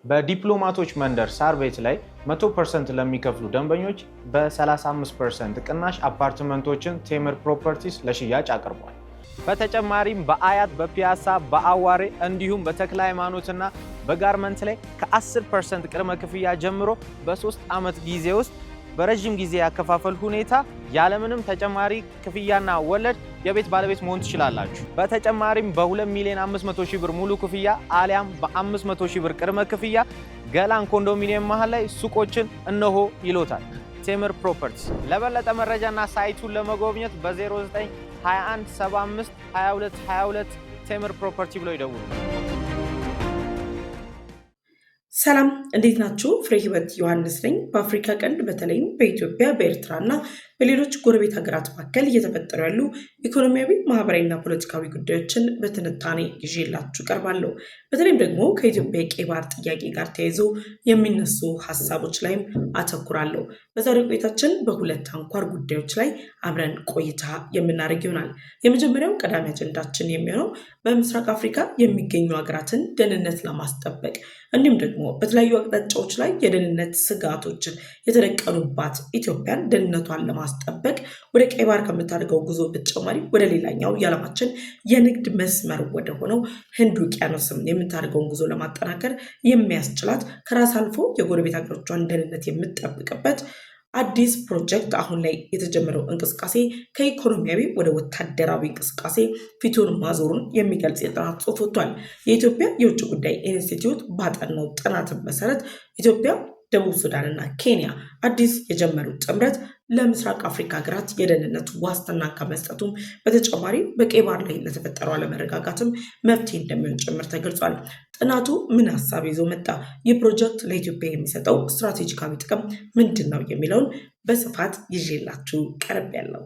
በዲፕሎማቶች መንደር ሳር ቤት ላይ 100% ለሚከፍሉ ደንበኞች በ35% ቅናሽ አፓርትመንቶችን ቴምር ፕሮፐርቲስ ለሽያጭ አቅርቧል። በተጨማሪም በአያት፣ በፒያሳ፣ በአዋሬ እንዲሁም በተክለ ሃይማኖትና በጋርመንት ላይ ከ10% ቅድመ ክፍያ ጀምሮ በ3 ዓመት ጊዜ ውስጥ በረጅም ጊዜ ያከፋፈል ሁኔታ ያለምንም ተጨማሪ ክፍያና ወለድ የቤት ባለቤት መሆን ትችላላችሁ። በተጨማሪም በ2,500,000 ብር ሙሉ ክፍያ አሊያም በ500,000 ብር ቅድመ ክፍያ ገላን ኮንዶሚኒየም መሃል ላይ ሱቆችን እነሆ ይሎታል ቴምር ፕሮፐርቲስ። ለበለጠ መረጃና ሳይቱን ለመጎብኘት በ0921 75 22 22 ቴምር ፕሮፐርቲ ብለው ይደውሉ። ሰላም እንዴት ናችሁ? ፍሬ ህይወት ዮሐንስ ነኝ። በአፍሪካ ቀንድ በተለይም በኢትዮጵያ በኤርትራና በሌሎች ጎረቤት ሀገራት መካከል እየተፈጠሩ ያሉ ኢኮኖሚያዊ፣ ማህበራዊና ፖለቲካዊ ጉዳዮችን በትንታኔ ይዤላችሁ ቀርባለሁ። በተለይም ደግሞ ከኢትዮጵያ የቀይ ባህር ጥያቄ ጋር ተያይዞ የሚነሱ ሀሳቦች ላይም አተኩራለሁ። በዛሬው ቆይታችን በሁለት አንኳር ጉዳዮች ላይ አብረን ቆይታ የምናደርግ ይሆናል። የመጀመሪያው ቀዳሚ አጀንዳችን የሚሆነው በምስራቅ አፍሪካ የሚገኙ ሀገራትን ደህንነት ለማስጠበቅ እንዲሁም ደግሞ በተለያዩ አቅጣጫዎች ላይ የደህንነት ስጋቶችን የተደቀኑባት ኢትዮጵያን ደህንነቷን ለማስጠበቅ ወደ ቀይ ባህር ከምታደርገው ጉዞ በተጨማሪ ወደ ሌላኛው የዓለማችን የንግድ መስመር ወደ ሆነው ህንድ ውቅያኖስም የምታደርገውን ጉዞ ለማጠናከር የሚያስችላት ከራስ አልፎ የጎረቤት ሀገሮቿን ደህንነት የምትጠብቅበት አዲስ ፕሮጀክት አሁን ላይ የተጀመረው እንቅስቃሴ ከኢኮኖሚያዊ ወደ ወታደራዊ እንቅስቃሴ ፊቱን ማዞሩን የሚገልጽ የጥናት ጽሑፍ ወጥቷል። የኢትዮጵያ የውጭ ጉዳይ ኢንስቲትዩት ባጠናው ጥናት መሰረት ኢትዮጵያ፣ ደቡብ ሱዳንና ኬንያ አዲስ የጀመሩት ጥምረት ለምስራቅ አፍሪካ ሀገራት የደህንነት ዋስትና ከመስጠቱም በተጨማሪ በቀይ ባህር ላይ ለተፈጠረው አለመረጋጋትም መፍትሄ እንደሚሆን ጭምር ተገልጿል። ጥናቱ ምን ሀሳብ ይዞ መጣ? ይህ ፕሮጀክት ለኢትዮጵያ የሚሰጠው ስትራቴጂካዊ ጥቅም ምንድን ነው የሚለውን በስፋት ይዤላችሁ ቀርብ ያለው።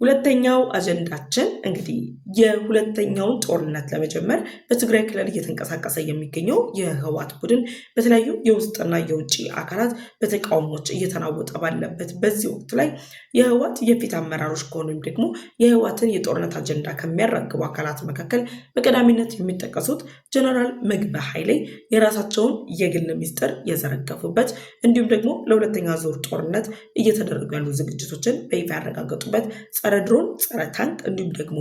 ሁለተኛው አጀንዳችን እንግዲህ የሁለተኛውን ጦርነት ለመጀመር በትግራይ ክልል እየተንቀሳቀሰ የሚገኘው የህወሓት ቡድን በተለያዩ የውስጥና የውጭ አካላት በተቃውሞች እየተናወጠ ባለበት በዚህ ወቅት ላይ የህወሓት የፊት አመራሮች ከሆኑም ደግሞ የህወሓትን የጦርነት አጀንዳ ከሚያራግቡ አካላት መካከል በቀዳሚነት የሚጠቀሱት ጀነራል ምግበ ኃይሌ የራሳቸውን የግል ሚስጥር የዘረገፉበት እንዲሁም ደግሞ ለሁለተኛ ዙር ጦርነት እየተደረጉ ያሉ ዝግጅቶችን በይፋ ያረጋገጡበት ጸረ ድሮን፣ ጸረ ታንክ እንዲሁም ደግሞ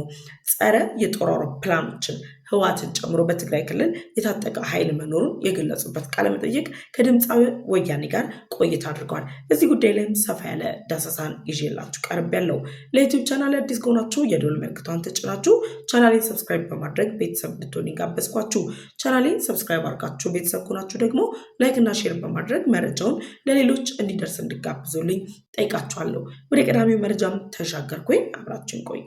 ጸረ የጦር አውሮፕላኖችን ህወሓትን ጨምሮ በትግራይ ክልል የታጠቀ ኃይል መኖሩን የገለጹበት ቃለ መጠይቅ ከድምፃዊ ወያኔ ጋር ቆይታ አድርገዋል። በዚህ ጉዳይ ላይም ሰፋ ያለ ዳሰሳን ይዤላችሁ ቀርብ ያለው። ለዩቲዩብ ቻናል አዲስ ከሆናችሁ የደወል ምልክቷን ተጭናችሁ ቻናሌን ሰብስክራይብ በማድረግ ቤተሰብ እንድትሆኑ ጋበዝኳችሁ። ቻናሌን ሰብስክራይብ አድርጋችሁ ቤተሰብ ከሆናችሁ ደግሞ ላይክ እና ሼር በማድረግ መረጃውን ለሌሎች እንዲደርስ እንድጋብዙልኝ ጠይቃችኋለሁ። ወደ ቀዳሚው መረጃም ተሻገርኩኝ። አብራችሁን ቆዩ።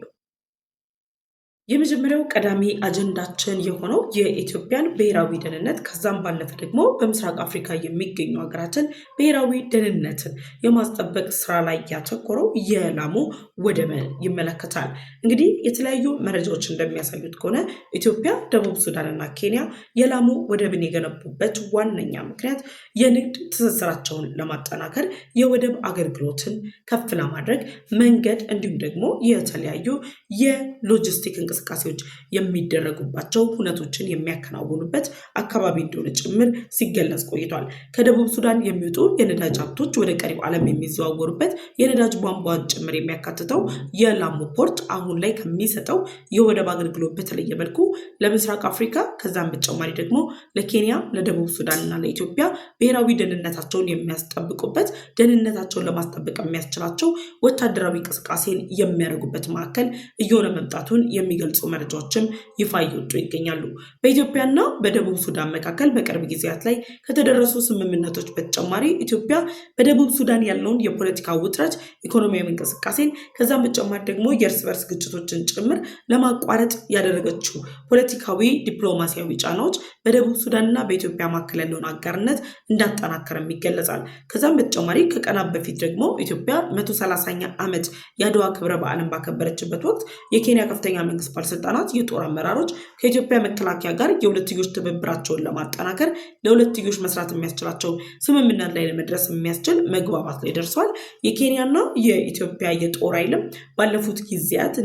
የመጀመሪያው ቀዳሚ አጀንዳችን የሆነው የኢትዮጵያን ብሔራዊ ደህንነት ከዛም ባለፈ ደግሞ በምስራቅ አፍሪካ የሚገኙ ሀገራትን ብሔራዊ ደህንነትን የማስጠበቅ ስራ ላይ ያተኮረው የላሙ ወደብን ይመለከታል። እንግዲህ የተለያዩ መረጃዎች እንደሚያሳዩት ከሆነ ኢትዮጵያ፣ ደቡብ ሱዳንና ኬንያ የላሙ ወደብን የገነቡበት ዋነኛ ምክንያት የንግድ ትስስራቸውን ለማጠናከር፣ የወደብ አገልግሎትን ከፍ ለማድረግ፣ መንገድ እንዲሁም ደግሞ የተለያዩ የሎጂስቲክ እንቅስቃሴዎች የሚደረጉባቸው ሁነቶችን የሚያከናውኑበት አካባቢ እንደሆነ ጭምር ሲገለጽ ቆይቷል። ከደቡብ ሱዳን የሚወጡ የነዳጅ ሀብቶች ወደ ቀሪው ዓለም የሚዘዋወሩበት የነዳጅ ቧንቧን ጭምር የሚያካትተው የላሙ ፖርት አሁን ላይ ከሚሰጠው የወደብ አገልግሎት በተለየ መልኩ ለምስራቅ አፍሪካ ከዛም በተጨማሪ ደግሞ ለኬንያ፣ ለደቡብ ሱዳንና ለኢትዮጵያ ብሔራዊ ደህንነታቸውን የሚያስጠብቁበት ደህንነታቸውን ለማስጠበቅ የሚያስችላቸው ወታደራዊ እንቅስቃሴን የሚያደርጉበት ማዕከል እየሆነ መምጣቱን የሚገልጹ መረጃዎችም ይፋ እየወጡ ይገኛሉ። በኢትዮጵያና በደቡብ ሱዳን መካከል በቅርብ ጊዜያት ላይ ከተደረሱ ስምምነቶች በተጨማሪ ኢትዮጵያ በደቡብ ሱዳን ያለውን የፖለቲካ ውጥረት፣ ኢኮኖሚያዊ እንቅስቃሴን ከዛም በተጨማሪ ደግሞ የእርስ በርስ ግጭቶችን ጭምር ለማቋረጥ ያደረገችው ፖለቲካዊ ዲፕሎማሲያዊ ጫናዎች በደቡብ ሱዳንና በኢትዮጵያ መካከል ያለውን አጋርነት እንዳጠናከረም ይገለጻል። ከዛም በተጨማሪ ከቀናት በፊት ደግሞ ኢትዮጵያ 130ኛ ዓመት የአድዋ ክብረ በዓልን ባከበረችበት ወቅት የኬንያ ከፍተኛ መንግስት ባለስልጣናት፣ የጦር አመራሮች ከኢትዮጵያ መከላከያ ጋር የሁለትዮሽ ትብብራቸውን ለማጠናከር ለሁለትዮሽ መስራት የሚያስችላቸው ስምምነት ላይ ለመድረስ የሚያስችል መግባባት ላይ ደርሰዋል። የኬንያና የኢትዮጵያ የጦር ኃይልም ባለፉት ጊዜያት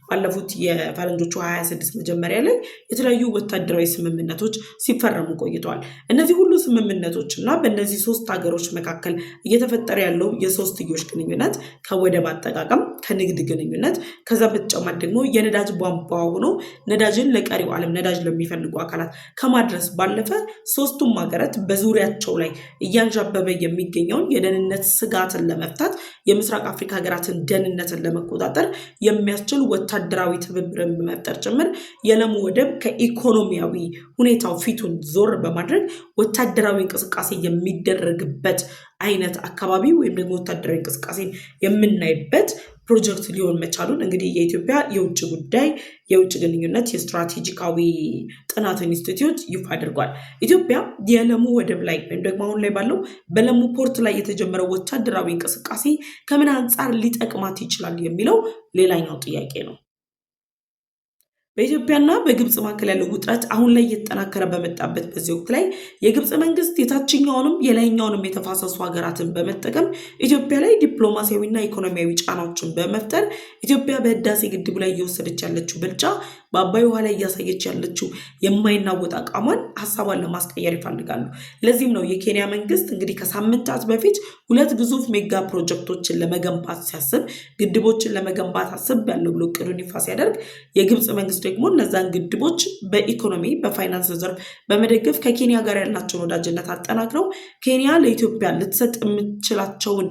ባለፉት የፈረንጆቹ 26 መጀመሪያ ላይ የተለያዩ ወታደራዊ ስምምነቶች ሲፈረሙ ቆይተዋል። እነዚህ ሁሉ ስምምነቶች እና በእነዚህ ሶስት ሀገሮች መካከል እየተፈጠረ ያለው የሶስትዮሽ ግንኙነት ከወደብ አጠቃቀም፣ ከንግድ ግንኙነት፣ ከዛ በተጨማሪ ደግሞ የነዳጅ ቧንቧ ሆኖ ነዳጅን ለቀሪው ዓለም ነዳጅ ለሚፈልጉ አካላት ከማድረስ ባለፈ ሶስቱም ሀገራት በዙሪያቸው ላይ እያንዣበበ የሚገኘውን የደህንነት ስጋትን ለመፍታት የምስራቅ አፍሪካ ሀገራትን ደህንነትን ለመቆጣጠር የሚያስችል ወታደራዊ ትብብርን በመፍጠር ጭምር የለሙ ወደብ ከኢኮኖሚያዊ ሁኔታው ፊቱን ዞር በማድረግ ወታደራዊ እንቅስቃሴ የሚደረግበት አይነት አካባቢ ወይም ደግሞ ወታደራዊ እንቅስቃሴን የምናይበት ፕሮጀክት ሊሆን መቻሉን እንግዲህ የኢትዮጵያ የውጭ ጉዳይ የውጭ ግንኙነት የስትራቴጂካዊ ጥናት ኢንስቲትዩት ይፋ አድርጓል። ኢትዮጵያ የለሙ ወደብ ላይ ወይም ደግሞ አሁን ላይ ባለው በለሙ ፖርት ላይ የተጀመረው ወታደራዊ እንቅስቃሴ ከምን አንጻር ሊጠቅማት ይችላል የሚለው ሌላኛው ጥያቄ ነው። በኢትዮጵያና በግብጽ መካከል ያለው ውጥረት አሁን ላይ እየተጠናከረ በመጣበት በዚህ ወቅት ላይ የግብጽ መንግስት የታችኛውንም የላይኛውንም የተፋሰሱ ሀገራትን በመጠቀም ኢትዮጵያ ላይ ዲፕሎማሲያዊና ኢኮኖሚያዊ ጫናዎችን በመፍጠር ኢትዮጵያ በህዳሴ ግድቡ ላይ እየወሰደች ያለችው ብልጫ በአባይ ውሃ ላይ እያሳየች ያለችው የማይናወጥ አቋሟን ሀሳቧን ለማስቀየር ይፈልጋሉ። ለዚህም ነው የኬንያ መንግስት እንግዲህ ከሳምንታት በፊት 2 ግዙፍ ሜጋ ፕሮጀክቶችን ለመገንባት ሲያስብ ግድቦችን ለመገንባት አስብ ያለው ብሎ እቅዱን ይፋ ሲያደርግ የግብጽ መንግስት ደግሞ እነዛን ግድቦች በኢኮኖሚ በፋይናንስ ዘርፍ በመደገፍ ከኬንያ ጋር ያላቸውን ወዳጅነት አጠናክረው ኬንያ ለኢትዮጵያ ልትሰጥ የምትችላቸውን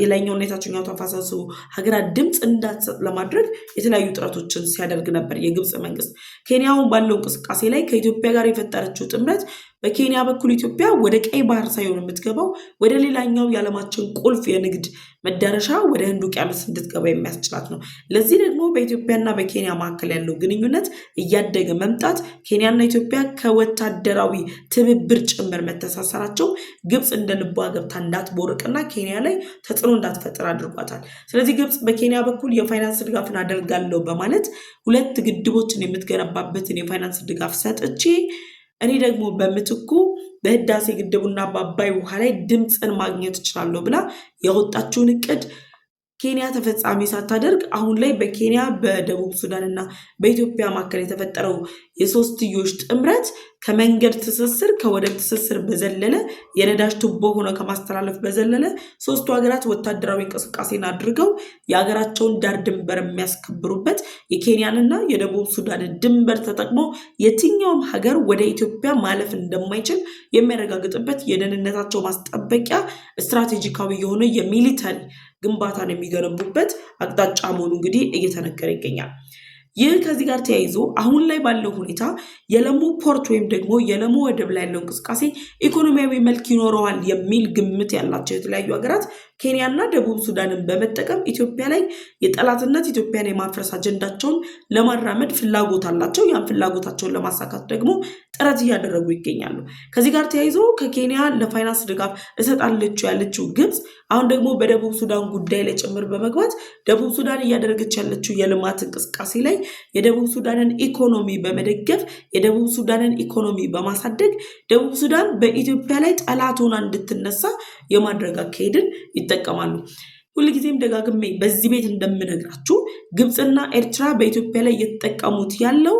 የላይኛውና የታችኛው ተፋሰሱ ሀገራት ድምፅ እንዳትሰጥ ለማድረግ የተለያዩ ጥረቶችን ሲያደርግ ነበር የግብጽ መንግስት። ኬንያውን ባለው እንቅስቃሴ ላይ ከኢትዮጵያ ጋር የፈጠረችው ጥምረት በኬንያ በኩል ኢትዮጵያ ወደ ቀይ ባህር ሳይሆን የምትገባው ወደ ሌላኛው የዓለማችን ቁልፍ የንግድ መዳረሻ ወደ ህንድ ውቅያኖስ እንድትገባ የሚያስችላት ነው። ለዚህ ደግሞ በኢትዮጵያና በኬንያ መካከል ያለው ግንኙነት እያደገ መምጣት ኬንያና ኢትዮጵያ ከወታደራዊ ትብብር ጭምር መተሳሰራቸው ግብጽ እንደ ልቧ ገብታ እንዳትቦርቅና ኬንያ ላይ ተጽዕኖ እንዳትፈጥር አድርጓታል። ስለዚህ ግብጽ በኬንያ በኩል የፋይናንስ ድጋፍን አደርጋለሁ በማለት 2 ግድቦችን የምትገነባበትን የፋይናንስ ድጋፍ ሰጥቼ እኔ ደግሞ በምትኩ በህዳሴ ግድቡና በአባይ ውሃ ላይ ድምፅን ማግኘት እችላለሁ ብላ ያወጣችውን እቅድ ኬንያ ተፈጻሚ ሳታደርግ አሁን ላይ በኬንያ በደቡብ ሱዳንና በኢትዮጵያ መካከል የተፈጠረው የሶስትዮሽ ጥምረት ከመንገድ ትስስር ከወደብ ትስስር በዘለለ የነዳጅ ቱቦ ሆኖ ከማስተላለፍ በዘለለ ሶስቱ ሀገራት ወታደራዊ እንቅስቃሴን አድርገው የሀገራቸውን ዳር ድንበር የሚያስከብሩበት የኬንያንና የደቡብ ሱዳን ድንበር ተጠቅሞ የትኛውም ሀገር ወደ ኢትዮጵያ ማለፍ እንደማይችል የሚያረጋግጥበት የደህንነታቸው ማስጠበቂያ ስትራቴጂካዊ የሆነ የሚሊተሪ ግንባታን የሚገነቡበት አቅጣጫ መሆኑ እንግዲህ እየተነገረ ይገኛል። ይህ ከዚህ ጋር ተያይዞ አሁን ላይ ባለው ሁኔታ የለሙ ፖርት ወይም ደግሞ የለሙ ወደብ ላይ ያለው እንቅስቃሴ ኢኮኖሚያዊ መልክ ይኖረዋል የሚል ግምት ያላቸው የተለያዩ ሀገራት ኬንያና ደቡብ ሱዳንን በመጠቀም ኢትዮጵያ ላይ የጠላትነት ኢትዮጵያን የማፍረስ አጀንዳቸውን ለማራመድ ፍላጎት አላቸው። ያን ፍላጎታቸውን ለማሳካት ደግሞ ጥረት እያደረጉ ይገኛሉ። ከዚህ ጋር ተያይዞ ከኬንያ ለፋይናንስ ድጋፍ እሰጣለች ያለችው ግብጽ አሁን ደግሞ በደቡብ ሱዳን ጉዳይ ላይ ጭምር በመግባት ደቡብ ሱዳን እያደረገች ያለችው የልማት እንቅስቃሴ ላይ የደቡብ ሱዳንን ኢኮኖሚ በመደገፍ የደቡብ ሱዳንን ኢኮኖሚ በማሳደግ ደቡብ ሱዳን በኢትዮጵያ ላይ ጠላት ሆና እንድትነሳ የማድረግ አካሄድን ይጠቀማሉ። ሁልጊዜም ደጋግሜ በዚህ ቤት እንደምነግራችሁ ግብጽና ኤርትራ በኢትዮጵያ ላይ እየተጠቀሙት ያለው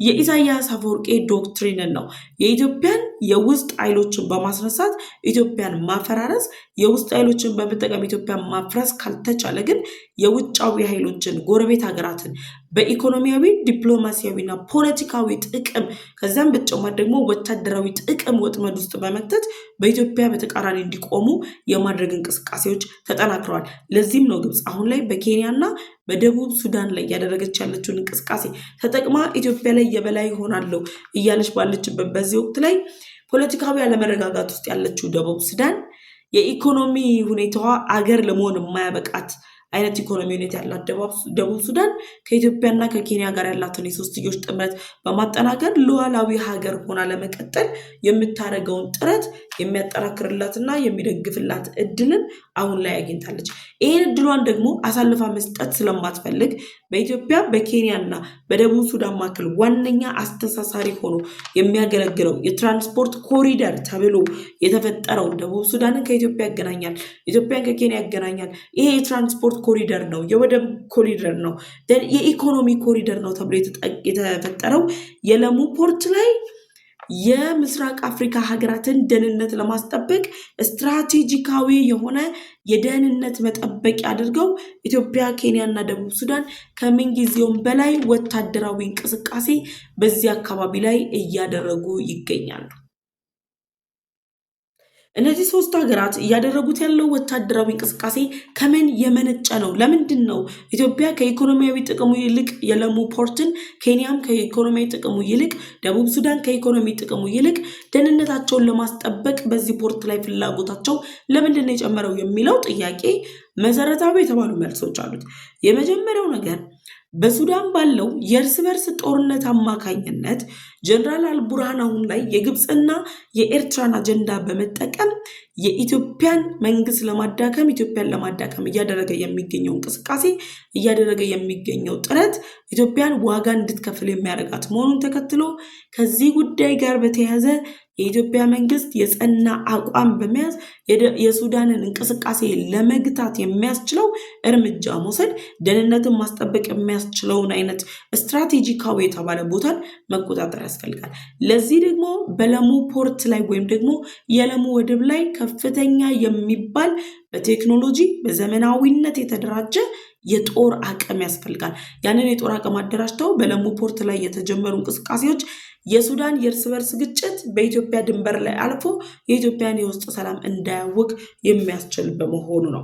የኢሳያስ አፈወርቂ ዶክትሪንን ነው። የኢትዮጵያን የውስጥ ኃይሎችን በማስነሳት ኢትዮጵያን ማፈራረስ፣ የውስጥ ኃይሎችን በመጠቀም ኢትዮጵያን ማፍረስ ካልተቻለ ግን የውጫዊ ኃይሎችን ጎረቤት ሀገራትን በኢኮኖሚያዊ ዲፕሎማሲያዊና ፖለቲካዊ ጥቅም ከዚያም በተጨማሪ ደግሞ ወታደራዊ ጥቅም ወጥመድ ውስጥ በመክተት በኢትዮጵያ በተቃራኒ እንዲቆሙ የማድረግ እንቅስቃሴዎች ተጠናክረዋል። ለዚህም ነው ግብጽ አሁን ላይ በኬንያና በደቡብ ሱዳን ላይ ያደረገች ያለችውን እንቅስቃሴ ተጠቅማ ኢትዮጵያ ላይ የበላይ ሆናለሁ እያለች ባለችበት በዚህ ወቅት ላይ ፖለቲካዊ አለመረጋጋት ውስጥ ያለችው ደቡብ ሱዳን የኢኮኖሚ ሁኔታዋ አገር ለመሆን የማያበቃት አይነት ኢኮኖሚ ዩኒት ያላት ደቡብ ሱዳን ከኢትዮጵያና ከኬንያ ጋር ያላትን የሶስትዮሽ ጥምረት በማጠናከር ሉዓላዊ ሀገር ሆና ለመቀጠል የምታደርገውን ጥረት የሚያጠናክርላትና የሚደግፍላት እድልን አሁን ላይ አግኝታለች። ይህን እድሏን ደግሞ አሳልፋ መስጠት ስለማትፈልግ በኢትዮጵያ በኬንያና በደቡብ ሱዳን መካከል ዋነኛ አስተሳሳሪ ሆኖ የሚያገለግለው የትራንስፖርት ኮሪደር ተብሎ የተፈጠረው ደቡብ ሱዳንን ከኢትዮጵያ ያገናኛል፣ ኢትዮጵያን ከኬንያ ያገናኛል። ይሄ የትራንስፖርት ኮሪደር ነው፣ የወደብ ኮሪደር ነው፣ የኢኮኖሚ ኮሪደር ነው ተብሎ የተፈጠረው የለሙ ፖርት ላይ የምስራቅ አፍሪካ ሀገራትን ደህንነት ለማስጠበቅ ስትራቴጂካዊ የሆነ የደህንነት መጠበቂያ አድርገው ኢትዮጵያ፣ ኬንያ እና ደቡብ ሱዳን ከምንጊዜውም በላይ ወታደራዊ እንቅስቃሴ በዚህ አካባቢ ላይ እያደረጉ ይገኛሉ። እነዚህ ሶስት ሀገራት እያደረጉት ያለው ወታደራዊ እንቅስቃሴ ከምን የመነጨ ነው? ለምንድን ነው ኢትዮጵያ ከኢኮኖሚያዊ ጥቅሙ ይልቅ የለሙ ፖርትን፣ ኬንያም ከኢኮኖሚያዊ ጥቅሙ ይልቅ፣ ደቡብ ሱዳን ከኢኮኖሚ ጥቅሙ ይልቅ ደህንነታቸውን ለማስጠበቅ በዚህ ፖርት ላይ ፍላጎታቸው ለምንድን ነው የጨመረው የሚለው ጥያቄ መሰረታዊ የተባሉ መልሶች አሉት። የመጀመሪያው ነገር በሱዳን ባለው የእርስ በርስ ጦርነት አማካኝነት ጀነራል አልቡርሃን አሁን ላይ የግብፅና የኤርትራን አጀንዳ በመጠቀም የኢትዮጵያን መንግስት ለማዳከም ኢትዮጵያን ለማዳከም እያደረገ የሚገኘው እንቅስቃሴ እያደረገ የሚገኘው ጥረት ኢትዮጵያን ዋጋ እንድትከፍል የሚያደርጋት መሆኑን ተከትሎ ከዚህ ጉዳይ ጋር በተያያዘ የኢትዮጵያ መንግስት የጸና አቋም በመያዝ የሱዳንን እንቅስቃሴ ለመግታት የሚያስችለው እርምጃ መውሰድ፣ ደህንነትን ማስጠበቅ የሚያስችለውን አይነት ስትራቴጂካዊ የተባለ ቦታን መቆጣጠር ያስፈልጋል። ለዚህ ደግሞ በለሙ ፖርት ላይ ወይም ደግሞ የለሙ ወደብ ላይ ከፍተኛ የሚባል በቴክኖሎጂ በዘመናዊነት የተደራጀ የጦር አቅም ያስፈልጋል። ያንን የጦር አቅም አደራጅተው በለሙ ፖርት ላይ የተጀመሩ እንቅስቃሴዎች የሱዳን የእርስ በርስ ግጭት በኢትዮጵያ ድንበር ላይ አልፎ የኢትዮጵያን የውስጥ ሰላም እንዳያውቅ የሚያስችል በመሆኑ ነው።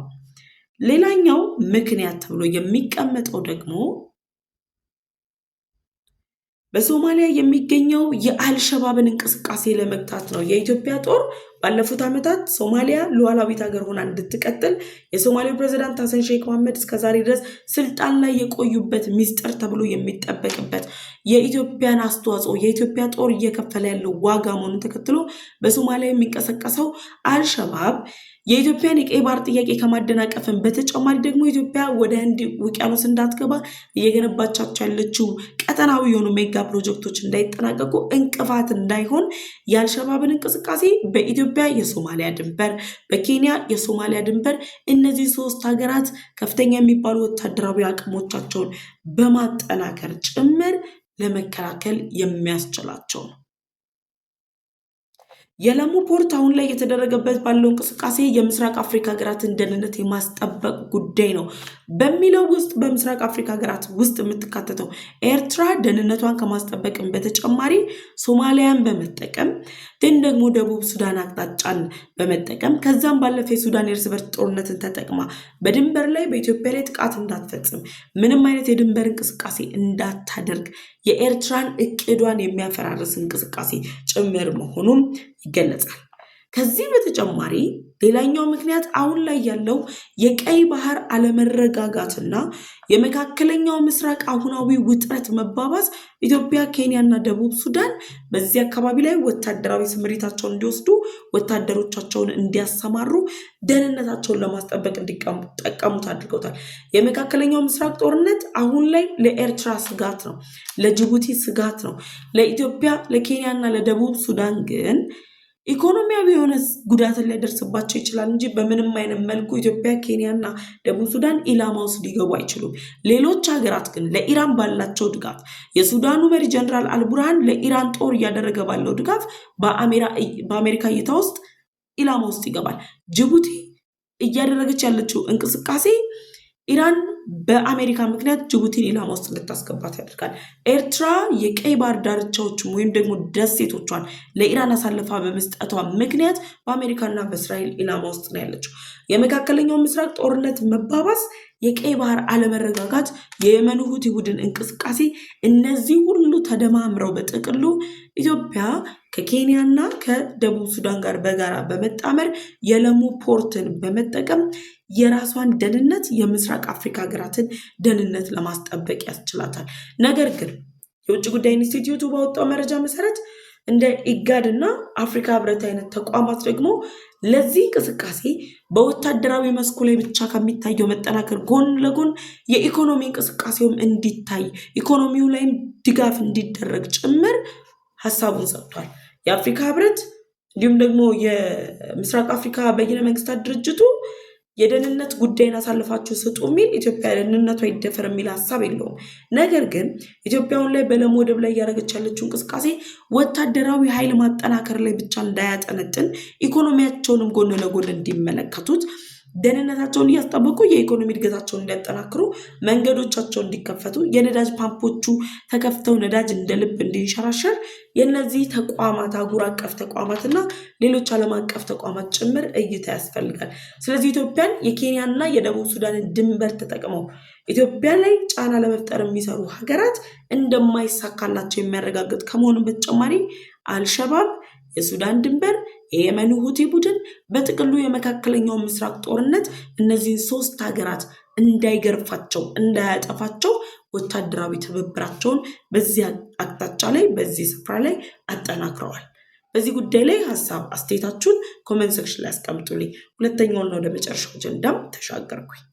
ሌላኛው ምክንያት ተብሎ የሚቀመጠው ደግሞ በሶማሊያ የሚገኘው የአልሸባብን እንቅስቃሴ ለመግታት ነው። የኢትዮጵያ ጦር ባለፉት ዓመታት ሶማሊያ ሉዓላዊት ሀገር ሆና እንድትቀጥል የሶማሊያው ፕሬዝዳንት ሐሰን ሼክ መሐመድ እስከዛሬ ድረስ ስልጣን ላይ የቆዩበት ሚስጥር ተብሎ የሚጠበቅበት የኢትዮጵያን አስተዋጽኦ የኢትዮጵያ ጦር እየከፈለ ያለው ዋጋ መሆኑን ተከትሎ በሶማሊያ የሚንቀሳቀሰው አልሸባብ የኢትዮጵያን የቀይ ባህር ጥያቄ ከማደናቀፍን በተጨማሪ ደግሞ ኢትዮጵያ ወደ ህንድ ውቅያኖስ እንዳትገባ እየገነባቻቸው ያለችው ቀጠናዊ የሆኑ ሜጋ ፕሮጀክቶች እንዳይጠናቀቁ እንቅፋት እንዳይሆን የአልሸባብን እንቅስቃሴ በኢትዮጵያ የሶማሊያ ድንበር፣ በኬንያ የሶማሊያ ድንበር እነዚህ ሶስት ሀገራት ከፍተኛ የሚባሉ ወታደራዊ አቅሞቻቸውን በማጠናከር ጭምር ለመከላከል የሚያስችላቸው ነው። የለሙ ፖርት አሁን ላይ የተደረገበት ባለው እንቅስቃሴ የምስራቅ አፍሪካ ሀገራትን ደህንነት የማስጠበቅ ጉዳይ ነው በሚለው ውስጥ በምስራቅ አፍሪካ ሀገራት ውስጥ የምትካተተው ኤርትራ ደህንነቷን ከማስጠበቅም በተጨማሪ ሶማሊያን በመጠቀም ደግሞ ደቡብ ሱዳን አቅጣጫን በመጠቀም ከዛም ባለፈ የሱዳን የእርስ በርስ ጦርነትን ተጠቅማ በድንበር ላይ በኢትዮጵያ ላይ ጥቃት እንዳትፈጽም ምንም አይነት የድንበር እንቅስቃሴ እንዳታደርግ የኤርትራን እቅዷን የሚያፈራርስ እንቅስቃሴ ጭምር መሆኑም ይገለጻል። ከዚህ በተጨማሪ ሌላኛው ምክንያት አሁን ላይ ያለው የቀይ ባህር አለመረጋጋትና የመካከለኛው ምስራቅ አሁናዊ ውጥረት መባባስ ኢትዮጵያ፣ ኬንያ እና ደቡብ ሱዳን በዚህ አካባቢ ላይ ወታደራዊ ስምሪታቸውን እንዲወስዱ ወታደሮቻቸውን እንዲያሰማሩ ደህንነታቸውን ለማስጠበቅ እንዲጠቀሙት አድርገውታል። የመካከለኛው ምስራቅ ጦርነት አሁን ላይ ለኤርትራ ስጋት ነው፣ ለጅቡቲ ስጋት ነው። ለኢትዮጵያ፣ ለኬንያ እና ለደቡብ ሱዳን ግን ኢኮኖሚያዊ የሆነ ጉዳትን ሊያደርስባቸው ይችላል እንጂ በምንም አይነት መልኩ ኢትዮጵያ፣ ኬንያ እና ደቡብ ሱዳን ኢላማ ውስጥ ሊገቡ አይችሉም። ሌሎች ሀገራት ግን ለኢራን ባላቸው ድጋፍ የሱዳኑ መሪ ጀነራል አልቡርሃን ለኢራን ጦር እያደረገ ባለው ድጋፍ በአሜሪካ እይታ ውስጥ ኢላማ ውስጥ ይገባል። ጅቡቲ እያደረገች ያለችው እንቅስቃሴ ኢራን በአሜሪካ ምክንያት ጅቡቲን ኢላማ ውስጥ እንድታስገባት ያደርጋል። ኤርትራ የቀይ ባህር ዳርቻዎችን ወይም ደግሞ ደሴቶቿን ለኢራን አሳልፋ በመስጠቷ ምክንያት በአሜሪካና በእስራኤል ኢላማ ውስጥ ነው ያለችው። የመካከለኛው ምስራቅ ጦርነት መባባስ፣ የቀይ ባህር አለመረጋጋት፣ የየመን ሁቲ ቡድን እንቅስቃሴ፣ እነዚህ ሁሉ ተደማምረው በጥቅሉ ኢትዮጵያ ከኬንያና ከደቡብ ሱዳን ጋር በጋራ በመጣመር የለሙ ፖርትን በመጠቀም የራሷን ደህንነት የምስራቅ አፍሪካ ሀገራትን ደህንነት ለማስጠበቅ ያስችላታል። ነገር ግን የውጭ ጉዳይ ኢንስቲትዩቱ ባወጣው መረጃ መሰረት እንደ ኢጋድ እና አፍሪካ ህብረት አይነት ተቋማት ደግሞ ለዚህ እንቅስቃሴ በወታደራዊ መስኩ ላይ ብቻ ከሚታየው መጠናከር ጎን ለጎን የኢኮኖሚ እንቅስቃሴውም እንዲታይ ኢኮኖሚው ላይም ድጋፍ እንዲደረግ ጭምር ሀሳቡን ሰጥቷል። የአፍሪካ ህብረት እንዲሁም ደግሞ የምስራቅ አፍሪካ በይነ መንግስታት ድርጅቱ የደህንነት ጉዳይን አሳልፋችሁ ስጡ የሚል ኢትዮጵያ ደህንነቷ ይደፈር የሚል ሀሳብ የለውም። ነገር ግን ኢትዮጵያውን ላይ በለሙ ወደብ ላይ እያደረገች ያለችው እንቅስቃሴ ወታደራዊ ኃይል ማጠናከር ላይ ብቻ እንዳያጠነጥን ኢኮኖሚያቸውንም ጎን ለጎን እንዲመለከቱት ደህንነታቸውን እያስጠበቁ የኢኮኖሚ እድገታቸውን እንዲያጠናክሩ መንገዶቻቸው እንዲከፈቱ የነዳጅ ፓምፖቹ ተከፍተው ነዳጅ እንደ ልብ እንዲንሸራሸር የነዚህ ተቋማት አህጉር አቀፍ ተቋማትና ሌሎች ዓለም አቀፍ ተቋማት ጭምር እይታ ያስፈልጋል። ስለዚህ ኢትዮጵያን የኬንያና የደቡብ ሱዳንን ድንበር ተጠቅመው ኢትዮጵያ ላይ ጫና ለመፍጠር የሚሰሩ ሀገራት እንደማይሳካላቸው የሚያረጋግጥ ከመሆኑ በተጨማሪ አልሸባብ የሱዳን ድንበር የየመኑ ሁቲ ቡድን በጥቅሉ የመካከለኛው ምስራቅ ጦርነት እነዚህን 3 ሀገራት እንዳይገርፋቸው እንዳያጠፋቸው ወታደራዊ ትብብራቸውን በዚህ አቅጣጫ ላይ በዚህ ስፍራ ላይ አጠናክረዋል። በዚህ ጉዳይ ላይ ሀሳብ አስተያየታችሁን ኮሜንት ሴክሽን ላይ አስቀምጡልኝ። ሁለተኛውና ወደ መጨረሻው አጀንዳም ተሻገርኩኝ።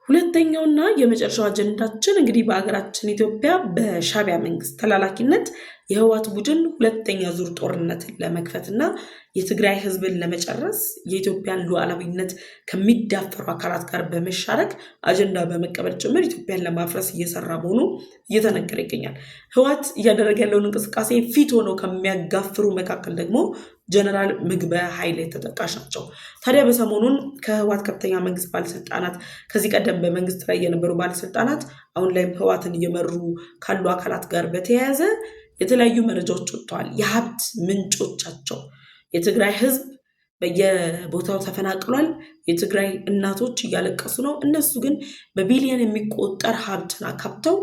ሁለተኛውና የመጨረሻው አጀንዳችን እንግዲህ በሀገራችን ኢትዮጵያ በሻዕቢያ መንግስት ተላላኪነት የህወሓት ቡድን ሁለተኛ ዙር ጦርነትን ለመክፈትና የትግራይ ህዝብን ለመጨረስ የኢትዮጵያን ሉዓላዊነት ከሚዳፈሩ አካላት ጋር በመሻረክ አጀንዳ በመቀበል ጭምር ኢትዮጵያን ለማፍረስ እየሰራ መሆኑ እየተነገረ ይገኛል። ህወሓት እያደረገ ያለውን እንቅስቃሴ ፊት ሆነው ከሚያጋፍሩ መካከል ደግሞ ጀነራል ምግበይ ኃይሌ ተጠቃሽ ናቸው። ታዲያ በሰሞኑን ከህወሓት ከፍተኛ መንግስት ባለስልጣናት ከዚህ ቀደም በመንግስት ላይ የነበሩ ባለስልጣናት አሁን ላይም ህወሓትን እየመሩ ካሉ አካላት ጋር በተያያዘ የተለያዩ መረጃዎች ወጥተዋል። የሀብት ምንጮቻቸው የትግራይ ህዝብ በየቦታው ተፈናቅሏል። የትግራይ እናቶች እያለቀሱ ነው። እነሱ ግን በቢሊዮን የሚቆጠር ሀብትን አካብተው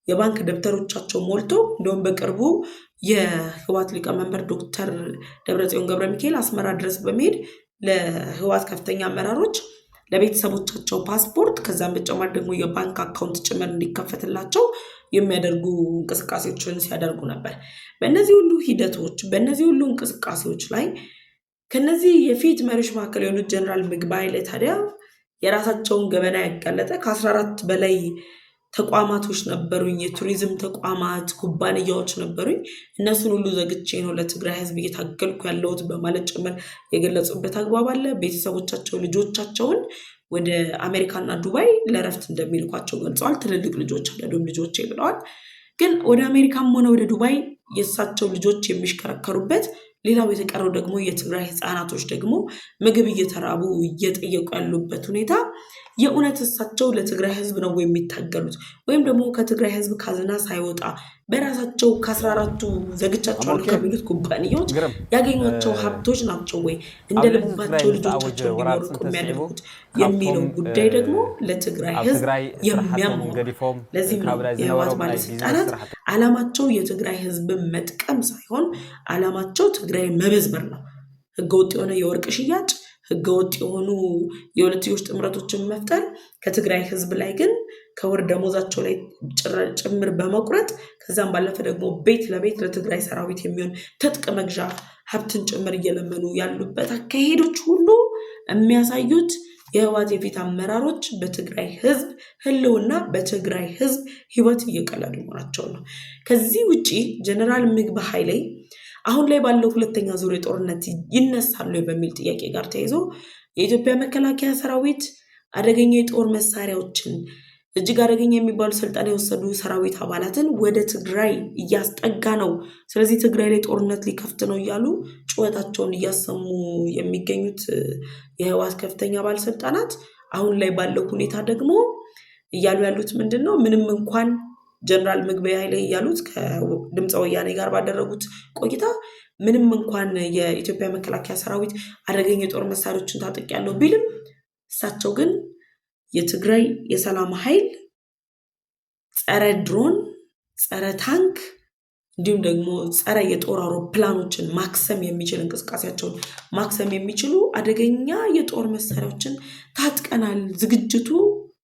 የባንክ ደብተሮቻቸው ሞልቶ እንደውም በቅርቡ የህወሓት ሊቀመንበር ዶክተር ደብረጽዮን ገብረ ሚካኤል አስመራ ድረስ በመሄድ ለህወሓት ከፍተኛ አመራሮች ለቤተሰቦቻቸው ፓስፖርት ከዛም በተጨማሪ ደግሞ የባንክ አካውንት ጭምር እንዲከፈትላቸው የሚያደርጉ እንቅስቃሴዎችን ሲያደርጉ ነበር። በእነዚህ ሁሉ ሂደቶች በእነዚህ ሁሉ እንቅስቃሴዎች ላይ ከነዚህ የፊት መሪዎች መካከል የሆኑት ጀነራል ምግበይ ኃይሌ ታዲያ የራሳቸውን ገበና ያጋለጠ ከ14 በላይ ተቋማቶች ነበሩኝ፣ የቱሪዝም ተቋማት ኩባንያዎች ነበሩኝ፣ እነሱን ሁሉ ዘግቼ ነው ለትግራይ ህዝብ እየታገልኩ ያለሁት በማለት ጭምር የገለጹበት አግባብ አለ። ቤተሰቦቻቸው ልጆቻቸውን ወደ አሜሪካና ዱባይ ለረፍት እንደሚልኳቸው ገልጸዋል። ትልልቅ ልጆች አለዱም ልጆቼ ብለዋል። ግን ወደ አሜሪካም ሆነ ወደ ዱባይ የእሳቸው ልጆች የሚሽከረከሩበት ሌላው የተቀረው ደግሞ የትግራይ ህፃናቶች ደግሞ ምግብ እየተራቡ እየጠየቁ ያሉበት ሁኔታ የእውነት እሳቸው ለትግራይ ህዝብ ነው የሚታገሉት ወይም ደግሞ ከትግራይ ህዝብ ካዝና ሳይወጣ በራሳቸው ከ14ቱ ዘግቻቸዋል ከሚሉት ኩባንያዎች ያገኟቸው ሀብቶች ናቸው ወይ እንደ ልባቸው ልጆቻቸው እንዲመርቁ የሚያደርጉት የሚለው ጉዳይ ደግሞ ለትግራይ ህዝብ የሚያም ነው። ለዚህም ነው የህወሓት ባለስልጣናት ዓላማቸው የትግራይ ህዝብን መጥቀም ሳይሆን ዓላማቸው ትግራይ መበዝበር ነው። ህገወጥ የሆነ የወርቅ ሽያጭ፣ ህገወጥ የሆኑ የሁለትዮሽ ጥምረቶችን መፍጠር፣ ከትግራይ ህዝብ ላይ ግን ከወር ደሞዛቸው ላይ ጭምር በመቁረጥ ከዛም ባለፈ ደግሞ ቤት ለቤት ለትግራይ ሰራዊት የሚሆን ትጥቅ መግዣ ሀብትን ጭምር እየለመኑ ያሉበት አካሄዶች ሁሉ የሚያሳዩት የህወሓት የፊት አመራሮች በትግራይ ህዝብ ህልውና በትግራይ ህዝብ ህይወት እየቀለዱ መሆናቸው ነው። ከዚህ ውጪ ጀነራል ምግበይ ኃይሌ አሁን ላይ ባለው ሁለተኛ ዙር ጦርነት ይነሳሉ በሚል ጥያቄ ጋር ተይዞ የኢትዮጵያ መከላከያ ሰራዊት አደገኛ የጦር መሳሪያዎችን እጅግ አደገኛ የሚባሉ ስልጣን የወሰዱ ሰራዊት አባላትን ወደ ትግራይ እያስጠጋ ነው፣ ስለዚህ ትግራይ ላይ ጦርነት ሊከፍት ነው እያሉ ጩኸታቸውን እያሰሙ የሚገኙት የህወሓት ከፍተኛ ባለስልጣናት አሁን ላይ ባለው ሁኔታ ደግሞ እያሉ ያሉት ምንድነው? ምንም እንኳን ጀነራል ምግበይ ኃይሌ ያሉት ከድምፀ ወያኔ ጋር ባደረጉት ቆይታ ምንም እንኳን የኢትዮጵያ መከላከያ ሰራዊት አደገኛ የጦር መሳሪያዎችን ታጥቂያለሁ ቢልም እሳቸው ግን የትግራይ የሰላም ኃይል ጸረ ድሮን ጸረ ታንክ እንዲሁም ደግሞ ጸረ የጦር አውሮፕላኖችን ማክሰም የሚችል እንቅስቃሴያቸውን ማክሰም የሚችሉ አደገኛ የጦር መሳሪያዎችን ታጥቀናል፣ ዝግጅቱ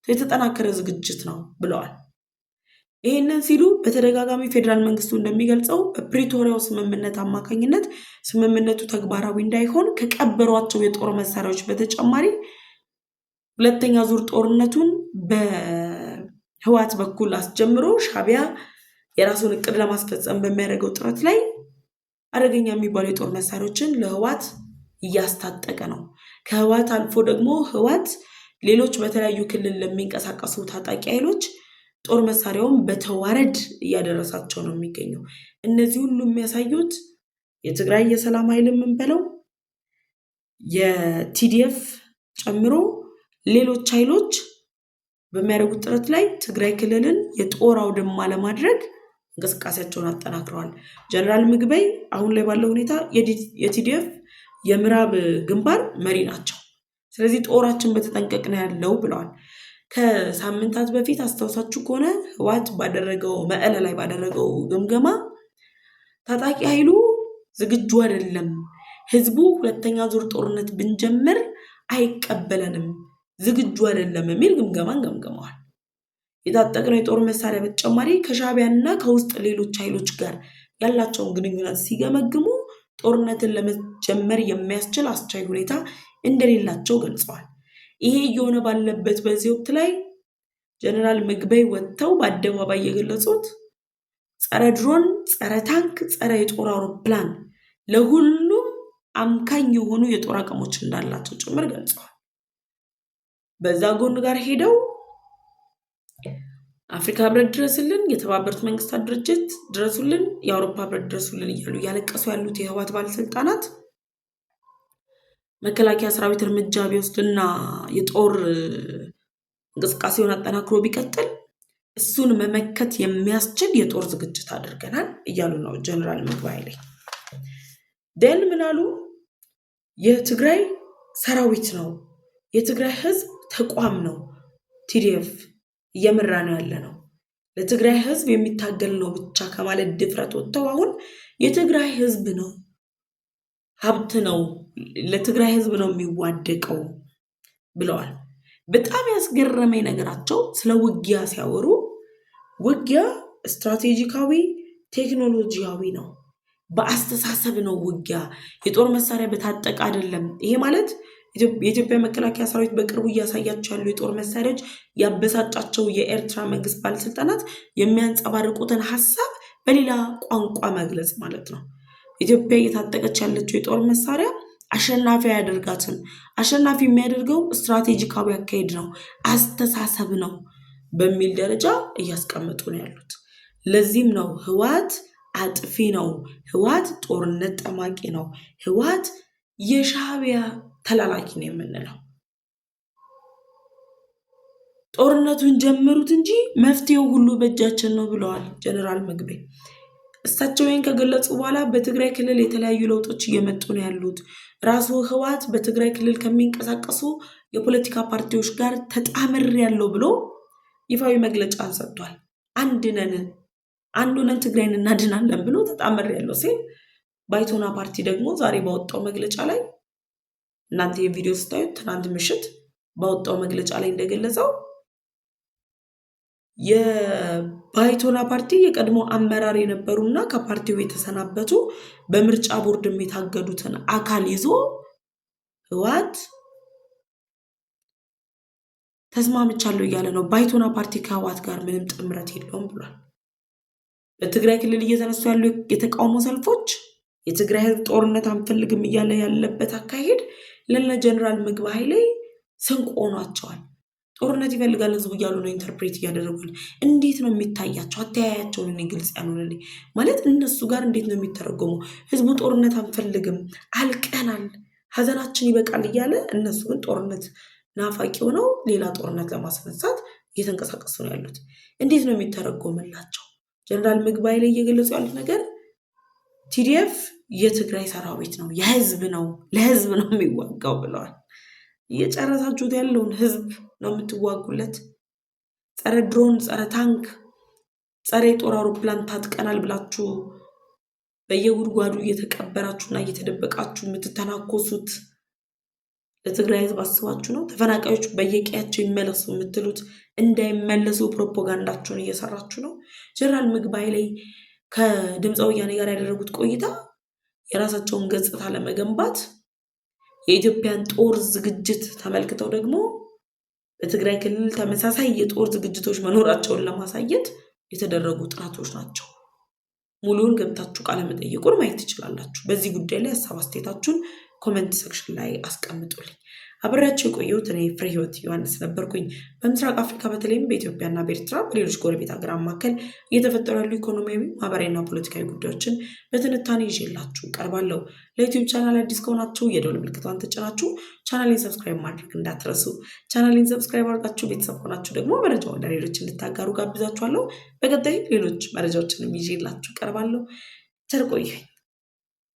የተጠናከረ ዝግጅት ነው ብለዋል። ይህንን ሲሉ በተደጋጋሚ ፌዴራል መንግስቱ እንደሚገልጸው በፕሪቶሪያው ስምምነት አማካኝነት ስምምነቱ ተግባራዊ እንዳይሆን ከቀበሯቸው የጦር መሳሪያዎች በተጨማሪ ሁለተኛ ዙር ጦርነቱን በህወሓት በኩል አስጀምሮ ሻዕቢያ የራሱን እቅድ ለማስፈጸም በሚያደርገው ጥረት ላይ አደገኛ የሚባሉ የጦር መሳሪያዎችን ለህወሓት እያስታጠቀ ነው። ከህወሓት አልፎ ደግሞ ህወሓት ሌሎች በተለያዩ ክልል ለሚንቀሳቀሱ ታጣቂ ኃይሎች ጦር መሳሪያውን በተዋረድ እያደረሳቸው ነው የሚገኘው። እነዚህ ሁሉ የሚያሳዩት የትግራይ የሰላም ኃይል የምንበለው የቲዲኤፍ ጨምሮ ሌሎች ኃይሎች በሚያደርጉት ጥረት ላይ ትግራይ ክልልን የጦር አውድማ ለማድረግ እንቅስቃሴያቸውን አጠናክረዋል። ጀነራል ምግበይ አሁን ላይ ባለው ሁኔታ የቲዲኤፍ የምዕራብ ግንባር መሪ ናቸው። ስለዚህ ጦራችን በተጠንቀቅ ነው ያለው ብለዋል። ከሳምንታት በፊት አስታውሳችሁ ከሆነ ህወሓት መቀለ ላይ ባደረገው ግምገማ ታጣቂ ኃይሉ ዝግጁ አይደለም፣ ህዝቡ ሁለተኛ ዙር ጦርነት ብንጀምር አይቀበለንም፣ ዝግጁ አይደለም የሚል ግምገማን ገምግመዋል። የታጠቅነው የጦር መሳሪያ በተጨማሪ ከሻዕቢያና ከውስጥ ሌሎች ኃይሎች ጋር ያላቸውን ግንኙነት ሲገመግሙ ጦርነትን ለመጀመር የሚያስችል አስቻይ ሁኔታ እንደሌላቸው ገልጸዋል። ይሄ እየሆነ ባለበት በዚህ ወቅት ላይ ጀነራል ምግበይ ወጥተው በአደባባይ የገለጹት ጸረ ድሮን፣ ጸረ ታንክ፣ ጸረ የጦር አውሮፕላን ለሁሉም አምካኝ የሆኑ የጦር አቅሞች እንዳላቸው ጭምር ገልጸዋል። በዛ ጎን ጋር ሄደው አፍሪካ ህብረት ድረስልን፣ የተባበሩት መንግስታት ድርጅት ድረሱልን፣ የአውሮፓ ህብረት ድረሱልን እያሉ እያለቀሱ ያሉት የህወሓት ባለስልጣናት መከላከያ ሰራዊት እርምጃ ቢወስድና የጦር እንቅስቃሴውን አጠናክሮ ቢቀጥል እሱን መመከት የሚያስችል የጦር ዝግጅት አድርገናል እያሉ ነው ጀነራል ምግበይ ላይ። ደን ምናሉ የትግራይ ሰራዊት ነው፣ የትግራይ ህዝብ ተቋም ነው ቲዲኤፍ እየመራ ነው ያለ ነው፣ ለትግራይ ህዝብ የሚታገል ነው ብቻ ከማለት ድፍረት ወጥተው አሁን የትግራይ ህዝብ ነው፣ ሀብት ነው፣ ለትግራይ ህዝብ ነው የሚዋደቀው ብለዋል። በጣም ያስገረመኝ ነገራቸው ስለ ውጊያ ሲያወሩ ውጊያ ስትራቴጂካዊ ቴክኖሎጂያዊ ነው፣ በአስተሳሰብ ነው ውጊያ፣ የጦር መሳሪያ በታጠቅ አይደለም። ይሄ ማለት የኢትዮጵያ መከላከያ ሰራዊት በቅርቡ እያሳያቸው ያሉ የጦር መሳሪያዎች ያበሳጫቸው የኤርትራ መንግስት ባለስልጣናት የሚያንጸባርቁትን ሀሳብ በሌላ ቋንቋ መግለጽ ማለት ነው። ኢትዮጵያ እየታጠቀች ያለችው የጦር መሳሪያ አሸናፊ አያደርጋትም። አሸናፊ የሚያደርገው ስትራቴጂካዊ አካሄድ ነው፣ አስተሳሰብ ነው በሚል ደረጃ እያስቀመጡ ነው ያሉት። ለዚህም ነው ህወሓት አጥፊ ነው፣ ህወሓት ጦርነት ጠማቂ ነው፣ ህወሓት የሻዕቢያ ተላላኪ ነው የምንለው። ጦርነቱን ጀምሩት እንጂ መፍትሄው ሁሉ በእጃችን ነው ብለዋል ጀነራል ምግበይ። እሳቸው ይህን ከገለጹ በኋላ በትግራይ ክልል የተለያዩ ለውጦች እየመጡ ነው ያሉት። ራሱ ህወሓት በትግራይ ክልል ከሚንቀሳቀሱ የፖለቲካ ፓርቲዎች ጋር ተጣምሬያለሁ ብሎ ይፋዊ መግለጫን ሰጥቷል። አንድ ነን ትግራይን እናድናለን ብሎ ተጣምሬያለሁ ሲል፣ ባይቶና ፓርቲ ደግሞ ዛሬ ባወጣው መግለጫ ላይ እናንተ የቪዲዮ ስታዩት ትናንት ምሽት ባወጣው መግለጫ ላይ እንደገለጸው የባይቶና ፓርቲ የቀድሞ አመራር የነበሩና ከፓርቲው የተሰናበቱ በምርጫ ቦርድም የታገዱትን አካል ይዞ ህወሓት ተስማምቻለሁ እያለ ነው። ባይቶና ፓርቲ ከህወሓት ጋር ምንም ጥምረት የለውም ብሏል። በትግራይ ክልል እየተነሱ ያሉ የተቃውሞ ሰልፎች የትግራይ ህዝብ ጦርነት አንፈልግም እያለ ያለበት አካሄድ ለነ ጀነራል ምግበይ ኃይሌ ስንቅ ሆኗቸዋል። ጦርነት ይፈልጋል ህዝቡ እያሉ ነው ኢንተርፕሬት እያደረጉል። እንዴት ነው የሚታያቸው? አተያያቸውን እኔ ግልጽ ያልሆነልኝ ማለት እነሱ ጋር እንዴት ነው የሚተረጎመው? ህዝቡ ጦርነት አንፈልግም፣ አልቀናል፣ ሀዘናችን ይበቃል እያለ እነሱ ግን ጦርነት ናፋቂ ሆነው ሌላ ጦርነት ለማስነሳት እየተንቀሳቀሱ ነው ያሉት። እንዴት ነው የሚተረጎምላቸው? ጀነራል ምግበይ ላይ እየገለጹ ያሉት ነገር ቲዲኤፍ የትግራይ ሰራዊት ነው፣ የህዝብ ነው፣ ለህዝብ ነው የሚዋጋው ብለዋል። እየጨረሳችሁት ያለውን ህዝብ ነው የምትዋጉለት። ጸረ ድሮን፣ ጸረ ታንክ፣ ጸረ የጦር አውሮፕላን ታጥቀናል ብላችሁ በየጉድጓዱ እየተቀበራችሁና እየተደበቃችሁ የምትተናኮሱት ለትግራይ ህዝብ አስባችሁ ነው? ተፈናቃዮች በየቀያቸው ይመለሱ የምትሉት እንዳይመለሱ ፕሮፓጋንዳችሁን እየሰራችሁ ነው? ጀነራል ምግባይ ላይ ከድምፀ ወያኔ ጋር ያደረጉት ቆይታ የራሳቸውን ገጽታ ለመገንባት የኢትዮጵያን ጦር ዝግጅት ተመልክተው ደግሞ በትግራይ ክልል ተመሳሳይ የጦር ዝግጅቶች መኖራቸውን ለማሳየት የተደረጉ ጥናቶች ናቸው። ሙሉውን ገብታችሁ ቃለ መጠይቁን ማየት ትችላላችሁ። በዚህ ጉዳይ ላይ ሀሳብ አስተያየታችሁን ኮሜንት ሴክሽን ላይ አስቀምጡልኝ። አብሬያችሁ የቆየሁት እኔ ፍሬህይወት ዮሐንስ ነበርኩኝ። በምስራቅ አፍሪካ በተለይም በኢትዮጵያና በኤርትራ በሌሎች ጎረቤት ሀገራት መካከል እየተፈጠሩ ያሉ ኢኮኖሚያዊ፣ ማህበራዊና ፖለቲካዊ ጉዳዮችን በትንታኔ ይዤላችሁ ቀርባለሁ። ለዩቲዩብ ቻናል አዲስ ከሆናችሁ የደወል ምልክቷን ተጭናችሁ ቻናሌን ሰብስክራይብ ማድረግ እንዳትረሱ። ቻናሌን ሰብስክራይብ አድርጋችሁ ቤተሰብ ሆናችሁ ደግሞ መረጃውን ለሌሎች እንድታጋሩ ጋብዛችኋለሁ። በቀጣይ ሌሎች መረጃዎችንም ይዤላችሁ ቀርባለሁ። ቸር ቆዩኝ።